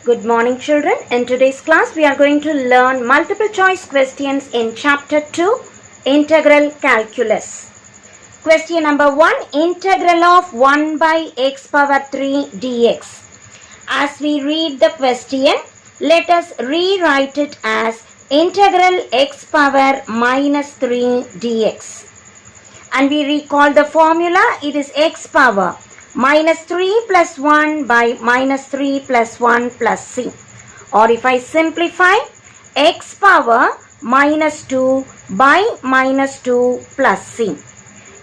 Good morning children. In today's class we are going to learn multiple choice questions in chapter 2 Integral Calculus. Question number 1, integral of 1 by x power 3 dx. As we read the question, let us rewrite it as integral x power minus 3 dx. And we recall the formula, it is x power minus 3 plus 1 by minus 3 plus 1 plus c. Or if I simplify, x power minus 2 by minus 2 plus c.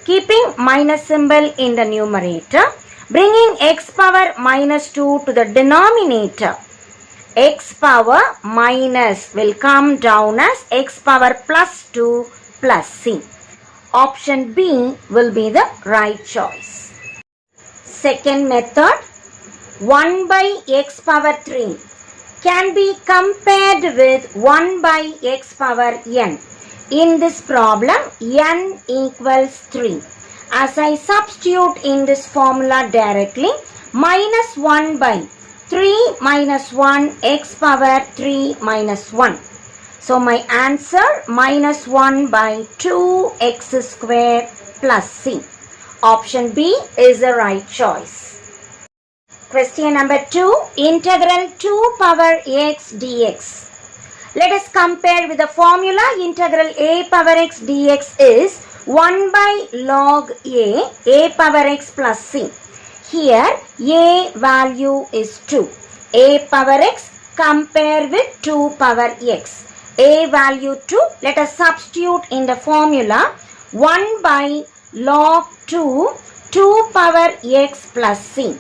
Keeping minus symbol in the numerator, bringing x power minus 2 to the denominator. X power minus will come down as x power plus 2 plus c. Option B will be the right choice. Second method, 1 by x power 3 can be compared with 1 by x power n. In this problem, n equals 3. As I substitute in this formula directly, minus 1 by 3 minus 1 x power 3 minus 1. So my answer minus 1 by 2x square plus c. Option B is the right choice. Question number 2, integral 2 power x dx. Let us compare with the formula. Integral a power x dx is 1 by log a power x plus c. Here a value is 2. A power x compare with 2 power x. A value 2, let us substitute in the formula 1 by log 2 power x plus c.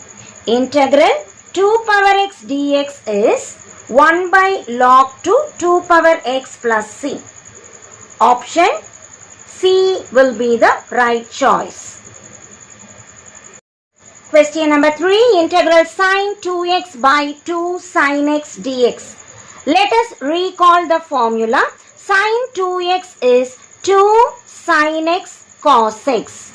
Integral 2 power x dx is 1 by log 2 power x plus c. Option C will be the right choice. Question number 3, integral sine 2x by 2 sine x dx. Let us recall the formula. Sine 2x is 2 sine x cos x.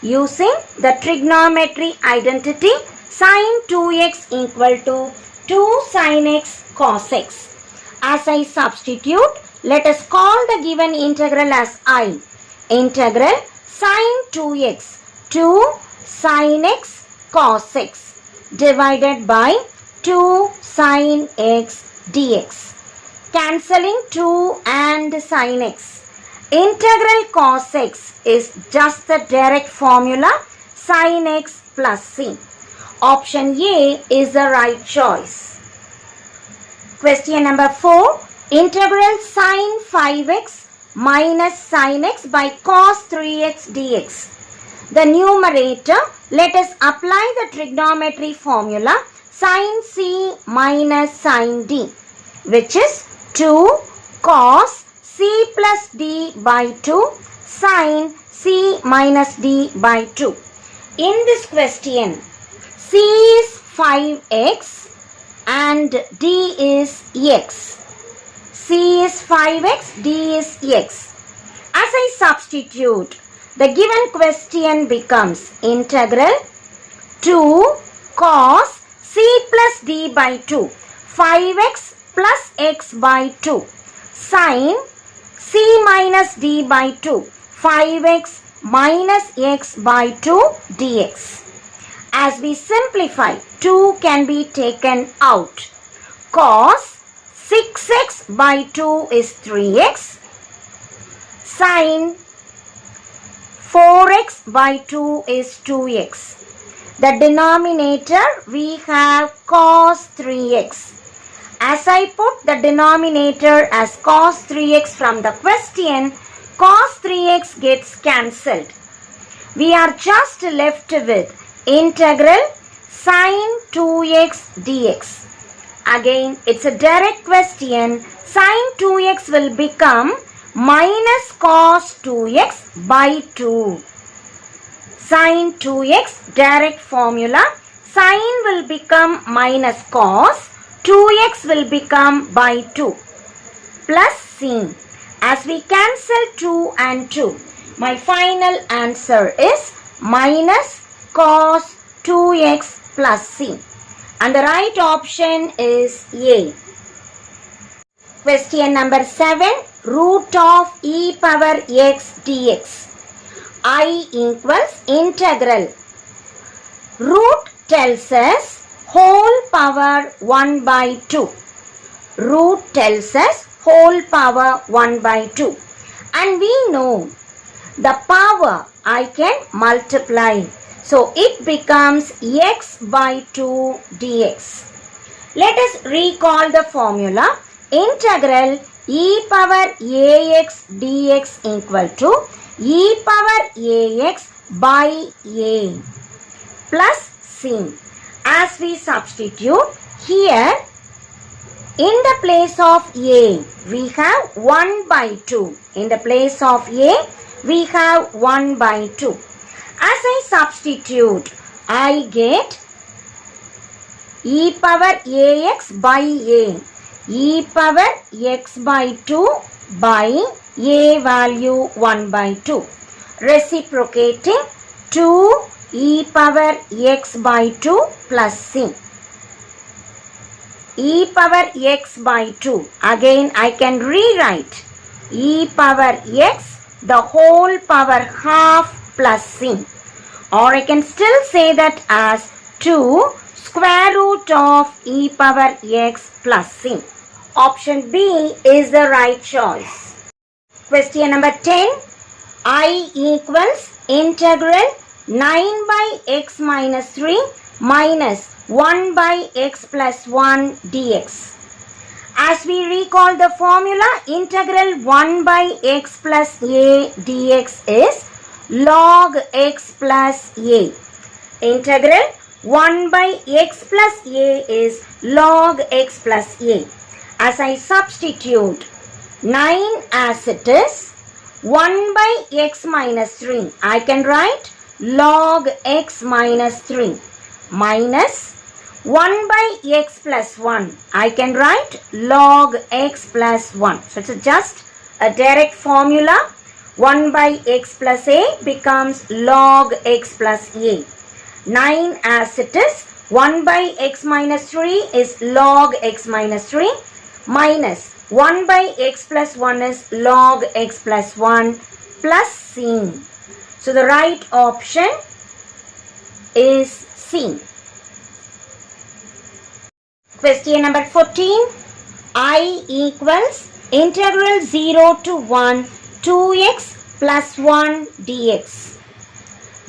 Using the trigonometry identity, sine 2x equal to 2 sine x cos x. As I substitute, let us call the given integral as I. Integral sine 2x, 2 sine x cos x divided by 2 sine x dx. Cancelling 2 and sine x. Integral cos x is just the direct formula sine x plus c. Option A is the right choice. Question number 4. Integral sine 5x minus sine x by cos 3x dx. The numerator, let us apply the trigonometry formula sine c minus sine d, which is 2 cos c plus d by 2 sine c minus d by 2. In this question, c is 5x and d is x. c is 5x, d is x. As I substitute, the given question becomes integral 2 cos c plus d by 2, 5x plus x by 2, sine c minus d by 2, 5x minus x by 2 dx. As we simplify, 2 can be taken out. Cos 6x by 2 is 3x. Sine 4x by 2 is 2x. The denominator we have cos 3x. As I put the denominator as cos 3x from the question, cos 3x gets cancelled. We are just left with integral sine 2x dx. Again, it's a direct question. Sine 2x will become minus cos 2x by 2. Sine 2x, direct formula. Sine will become minus cos. 2x will become by 2 plus c. As we cancel 2 and 2, my final answer is minus cos 2x plus c. And the right option is A. Question number 7. Root of e power x dx. I equals integral. Root tells us whole power 1 by 2. Root tells us whole power 1 by 2. And we know the power I can multiply. So it becomes x by 2 dx. Let us recall the formula. Integral e power ax dx equal to e power ax by a plus c. As we substitute here, in the place of a, we have 1 by 2. In the place of a, we have 1 by 2. As I substitute, I get e power ax by a. E power x by 2 by a value 1 by 2. Reciprocating 2 e power x by 2 plus c. E power x by 2. Again I can rewrite e power x the whole power half plus c. Or I can still say that as 2 square root of e power x plus c. Option B is the right choice. Question number 10. I equals integral 9 by x minus 3 minus 1 by x plus 1 dx. As we recall the formula, integral 1 by x plus a dx is log x plus a. Integral 1 by x plus a is log x plus a. As I substitute 9 as it is, 1 by x minus 3, I can write log x minus 3 minus 1 by x plus 1, I can write log x plus 1. So it's just a direct formula. 1 by x plus a becomes log x plus a. 9 as it is, 1 by x minus 3 is log x minus 3 minus 1 by x plus 1 is log x plus 1 plus c. So the right option is C. Question number 14. I equals integral 0 to 1 2x plus 1 dx.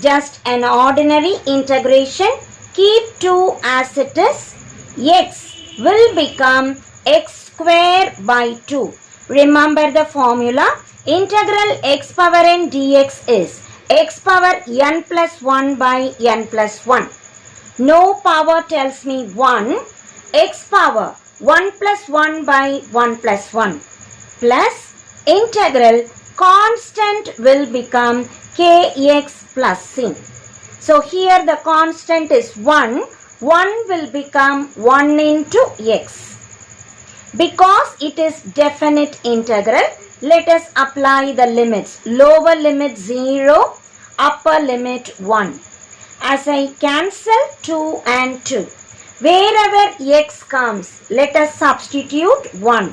Just an ordinary integration. Keep 2 as it is. X will become x square by 2. Remember the formula. Integral x power n dx is x power n plus 1 by n plus 1. No power tells me 1. X power 1 plus 1 by 1 plus 1 plus integral constant will become kx plus c. So here the constant is 1. 1 will become 1 into x. Because it is definite integral, let us apply the limits. Lower limit 0, upper limit 1. As I cancel 2 and 2, wherever x comes, let us substitute 1.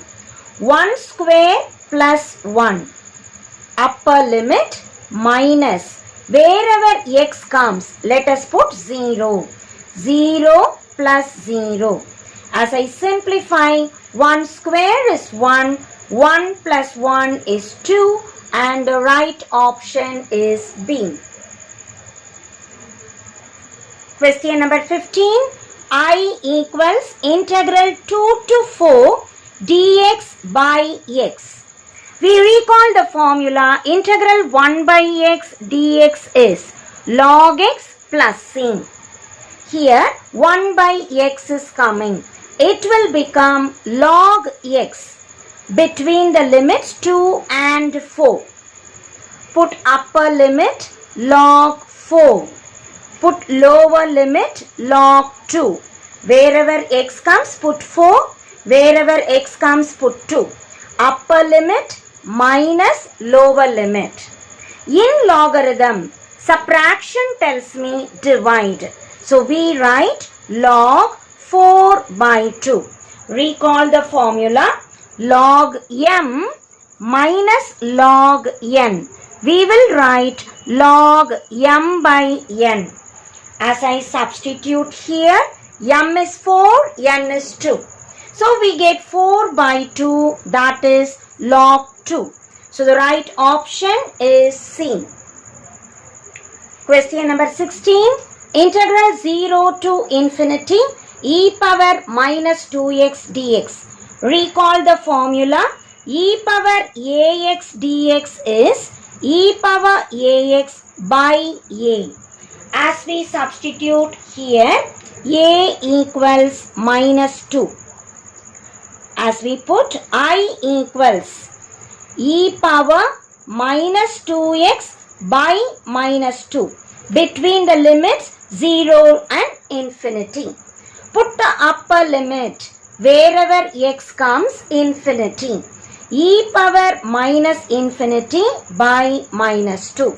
1 square plus 1. Upper limit minus. Wherever x comes, let us put 0. 0 plus 0. As I simplify, 1 square is 1, 1 plus 1 is 2, and the right option is B. Question number 15. I equals integral 2 to 4 dx by x. We recall the formula. Integral 1 by x dx is log x plus c. Here 1 by x is coming. It will become log x between the limits 2 and 4. Put upper limit log 4. Put lower limit log 2. Wherever x comes, put 4. Wherever x comes, put 2. Upper limit minus lower limit. In logarithm, subtraction tells me divide. So we write log 4 by 2. Recall the formula. Log m minus log n. We will write log m by n. As I substitute here, m is 4, n is 2. So we get 4 by 2, that is log 2. So the right option is C. Question number 16. Integral 0 to infinity e power minus 2x dx. Recall the formula. E power ax dx is e power ax by a. As we substitute here, a equals minus 2. As we put I equals e power minus 2x by minus 2 between the limits 0 and infinity. Put the upper limit wherever x comes infinity. E power minus infinity by minus 2.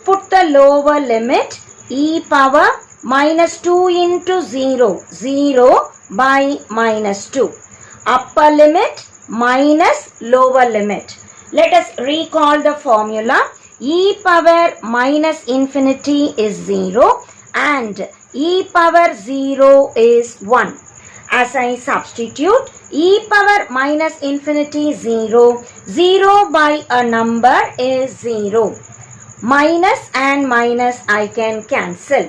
Put the lower limit e power minus 2 into 0, 0 by minus 2. Upper limit minus lower limit. Let us recall the formula. E power minus infinity is 0 and e power 0 is 1. As I substitute, e power minus infinity 0, 0 by a number is 0. Minus and minus I can cancel.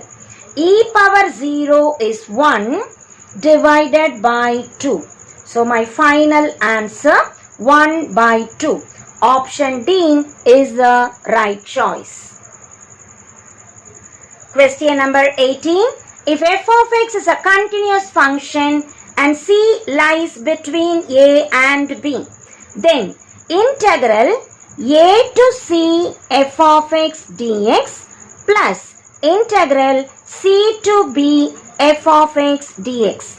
E power 0 is 1 divided by 2. So my final answer 1 by 2. Option D is the right choice. Question number 18. If f of x is a continuous function and c lies between a and b, then integral a to c f of x dx plus integral c to b f of x dx.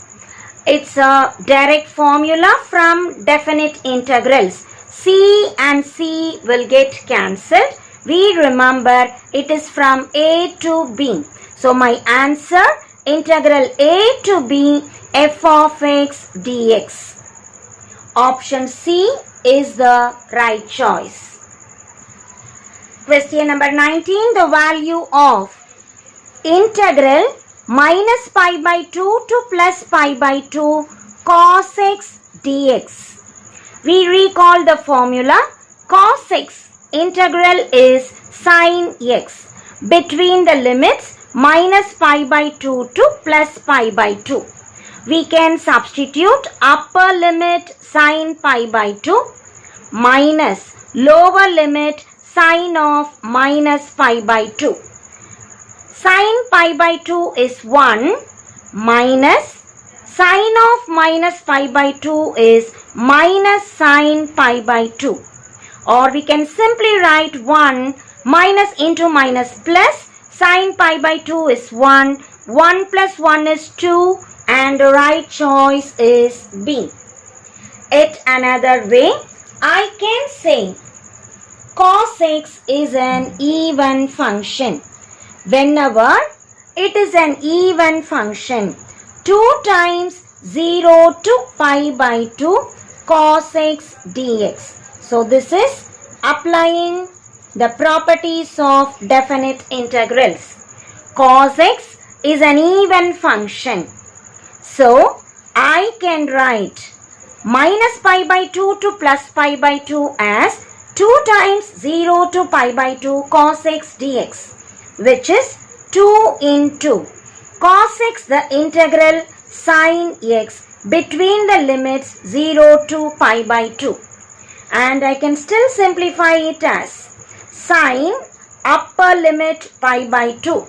It's a direct formula from definite integrals. C and C will get cancelled. We remember it is from A to B. So my answer, integral A to B f of x dx. Option C is the right choice. Question number 19. The value of integral minus pi by 2 to plus pi by 2 cos x dx. We recall the formula. Cos x integral is sin x between the limits minus pi by 2 to plus pi by 2. We can substitute upper limit sin pi by 2 minus lower limit sin of minus pi by 2. Sin pi by 2 is 1 minus sin of minus pi by 2 is minus sin pi by 2. Or we can simply write 1 minus into minus plus. Sin pi by 2 is 1. 1 plus 1 is 2. And the right choice is B. Yet another way, I can say cos x is an even function. Whenever it is an even function, 2 times 0 to pi by 2 cos x dx. So this is applying the properties of definite integrals. Cos x is an even function. So I can write minus pi by 2 to plus pi by 2 as 2 times 0 to pi by 2 cos x dx, which is 2 into cos x, the integral sin x between the limits 0 to pi by 2. And I can still simplify it as sin upper limit pi by 2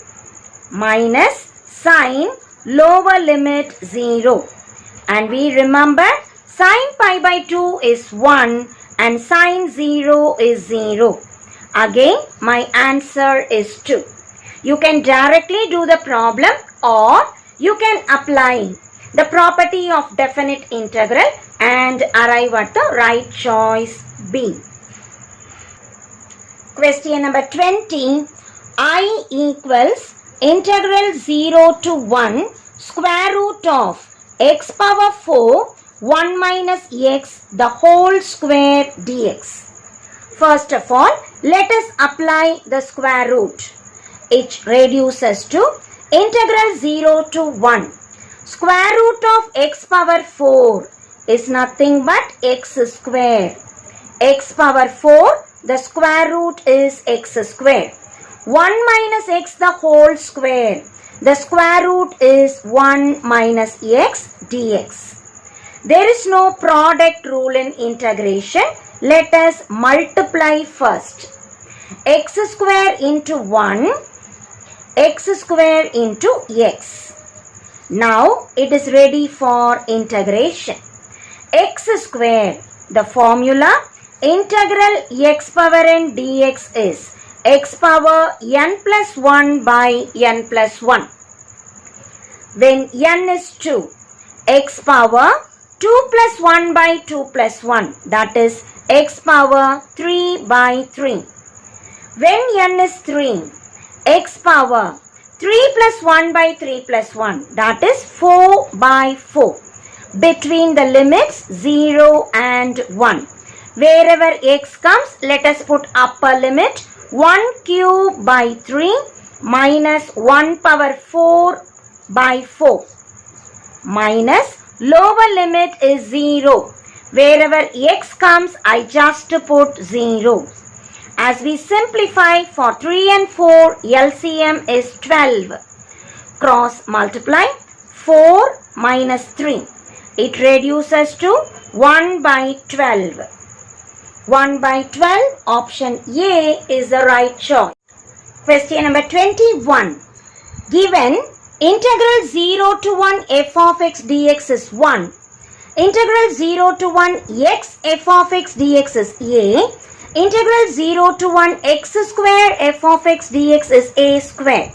minus sin lower limit 0. And we remember sin pi by 2 is 1 and sin 0 is 0. Again, my answer is 2. You can directly do the problem or you can apply the property of definite integral and arrive at the right choice B. Question number 20. I equals integral 0 to 1 square root of x power 4 1 minus x the whole square dx. First of all, let us apply the square root. It reduces to integral 0 to 1. Square root of x power 4 is nothing but x square. X power 4, the square root is x square. 1 minus x the whole square. The square root is 1 minus x dx. There is no product rule in integration. Let us multiply first. X square into 1, x square into x. Now it is ready for integration. X square, the formula integral x power n dx is x power n plus 1 by n plus 1. When n is 2, x power 2 plus 1 by 2 plus 1, that is x power 3 by 3. When n is 3, x power 3 plus 1 by 3 plus 1, that is 4 by 4. Between the limits 0 and 1. Wherever x comes, let us put upper limit 1 cube by 3 minus 1 power 4 by 4 minus lower limit is 0. Wherever x comes, I just put 0. As we simplify for 3 and 4, LCM is 12. Cross multiply 4 minus 3. It reduces to 1 by 12. 1 by 12, option A is the right choice. Question number 21. Given integral 0 to 1 f of x dx is 1. Integral 0 to 1 x f of x dx is a. Integral 0 to 1 x square f of x dx is a square.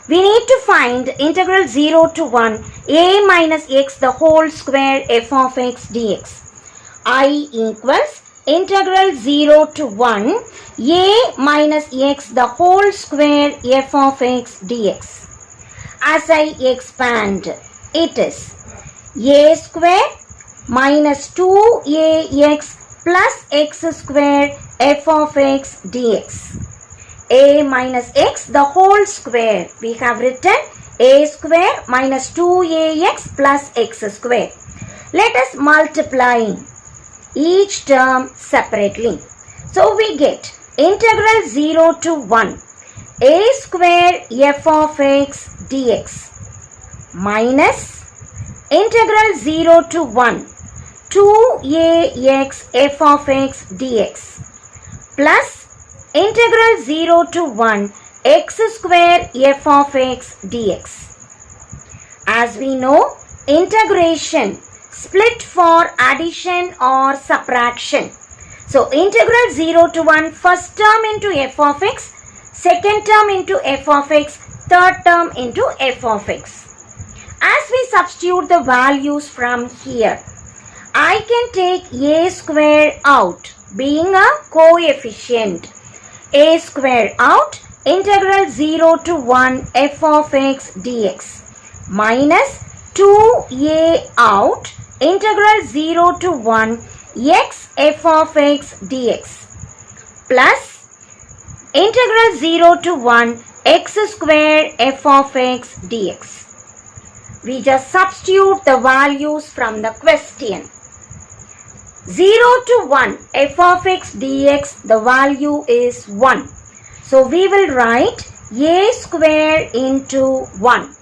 We need to find integral 0 to 1 a minus x the whole square f of x dx. I equals integral 0 to 1 a minus x the whole square f of x dx. As I expand, it is a square minus 2ax plus x square f of x dx. A minus x the whole square. We have written a square minus 2ax plus x square. Let us multiply each term separately. So we get integral 0 to 1 a square f of x dx minus integral 0 to 1 2ax f of x dx plus integral 0 to 1 x square f of x dx. As we know, integration split for addition or subtraction. So integral 0 to 1, first term into f of x, second term into f of x, third term into f of x. As we substitute the values from here, I can take a square out, being a coefficient. A square out, integral 0 to 1 f of x dx minus 2a out, integral 0 to 1 x f of x dx plus integral 0 to 1 x square f of x dx. We just substitute the values from the question. 0 to 1 f of x dx, the value is 1. So we will write a square into 1.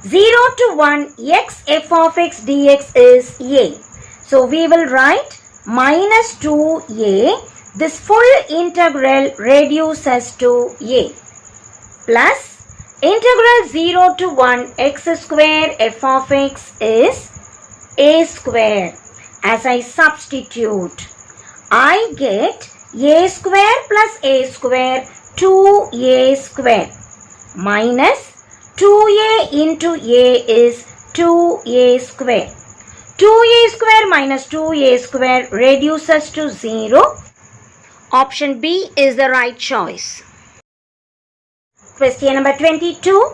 0 to 1 x f of x dx is a. So we will write minus 2a. This full integral reduces to a plus integral 0 to 1 x square f of x is a square. As I substitute, I get a square plus a square 2a square minus 2a into a is 2a square. 2a square minus 2a square reduces to 0. Option B is the right choice. Question number 22.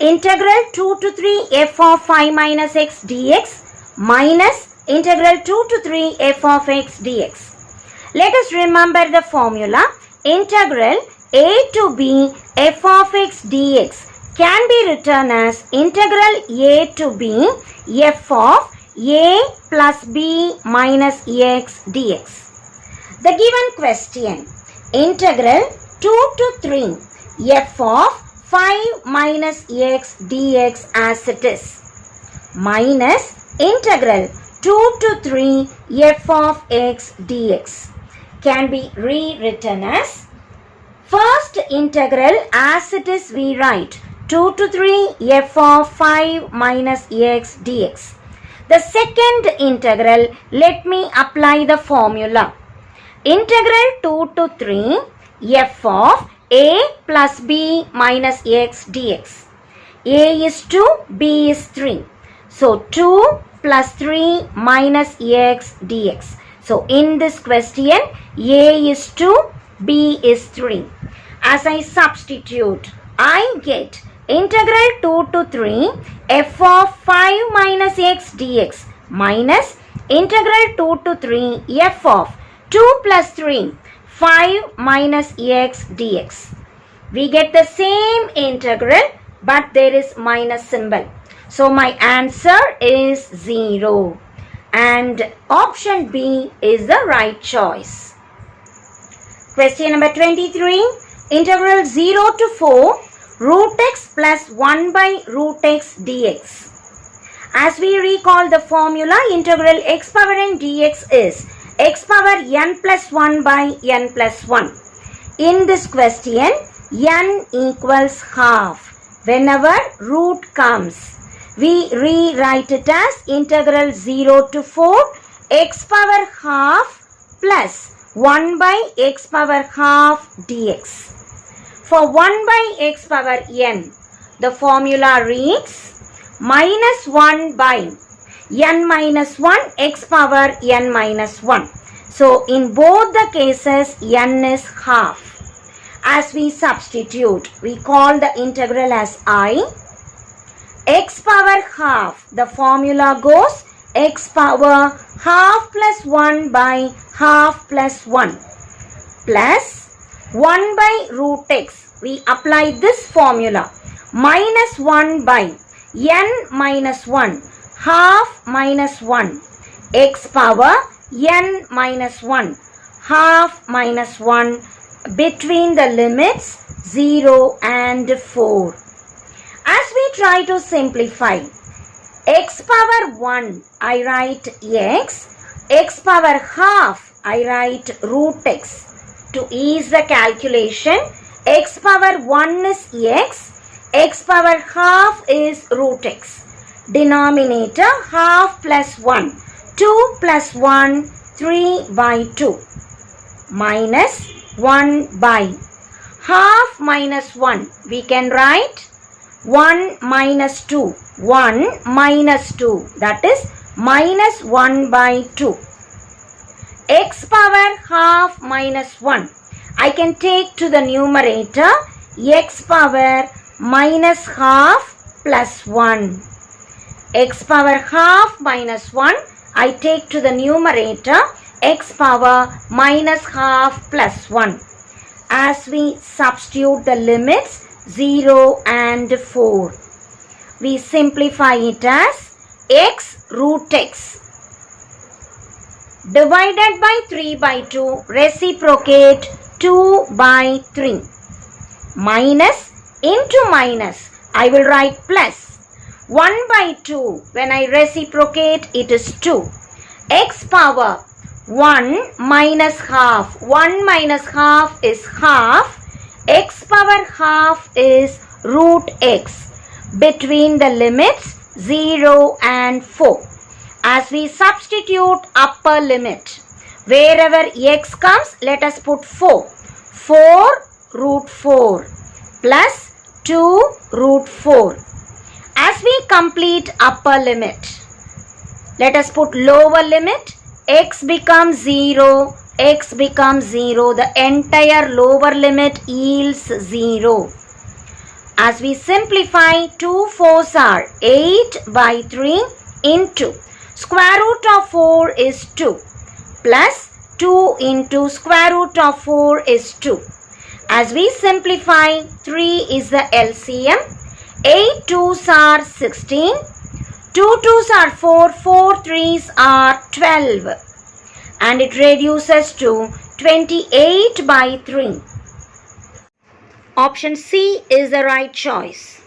integral 2 to 3 f of 5 minus x dx minus integral 2 to 3 f of x dx. Let us remember the formula. Integral a to b f of x dx can be written as integral a to b f of a plus b minus x dx. The given question, integral 2 to 3 f of 5 minus x dx as it is, minus integral 2 to 3 f of x dx can be rewritten as, first integral as it is we write 2 to 3 f of 5 minus x dx. The second integral, let me apply the formula. Integral 2 to 3 f of a plus b minus x dx. A is 2, b is 3. So 2 plus 3 minus x dx. So in this question, a is 2, b is 3. As I substitute, I get integral 2 to 3 f of 5 minus x dx minus integral 2 to 3 f of 2 plus 3 5 minus x dx. We get the same integral but there is minus symbol. So my answer is 0 and option B is the right choice. Question number 23. Integral 0 to 4 root x plus 1 by root x dx. As we recall the formula, integral x power n dx is x power n plus 1 by n plus 1. In this question, n equals half. Whenever root comes, we rewrite it as integral 0 to 4 x power half plus 1 by x power half dx. For 1 by x power n, the formula reads minus 1 by n minus 1 x power n minus 1. So in both the cases, n is half. As we substitute, we call the integral as I. X power half, the formula goes x power half plus 1 by half plus 1 plus 1 by root x. We apply this formula, minus 1 by n minus 1 half minus 1 x power n minus 1 half minus 1 between the limits 0 and 4. As we try to simplify, x power 1 I write x power half I write root x. To ease the calculation, x power 1 is x power half is root x. Denominator half plus 1, 2 plus 1, 3 by 2 minus 1 by half minus 1. We can write 1 minus 2, 1 minus 2, that is minus 1 by 2. X power half minus 1. I can take to the numerator x power minus half plus 1. X power half minus 1. I take to the numerator x power minus half plus 1. As we substitute the limits 0 and 4, we simplify it as x root x divided by 3 by 2 reciprocate 2 by 3 minus into minus I will write plus 1 by 2. When I reciprocate it is 2. X power 1 minus half. 1 minus half is half. X power half is root x between the limits 0 and 4. As we substitute upper limit, wherever x comes, let us put 4. 4 root 4 plus 2 root 4. As we complete upper limit, let us put lower limit. X becomes 0. X becomes 0. The entire lower limit yields 0. As we simplify, 2 4s are 8 by 3 into square root of 4 is 2 plus 2 into square root of 4 is 2. As we simplify, 3 is the LCM. 8 2s are 16. 2 2s are 4. 4 3s are 12. And it reduces to 28 by 3. Option C is the right choice.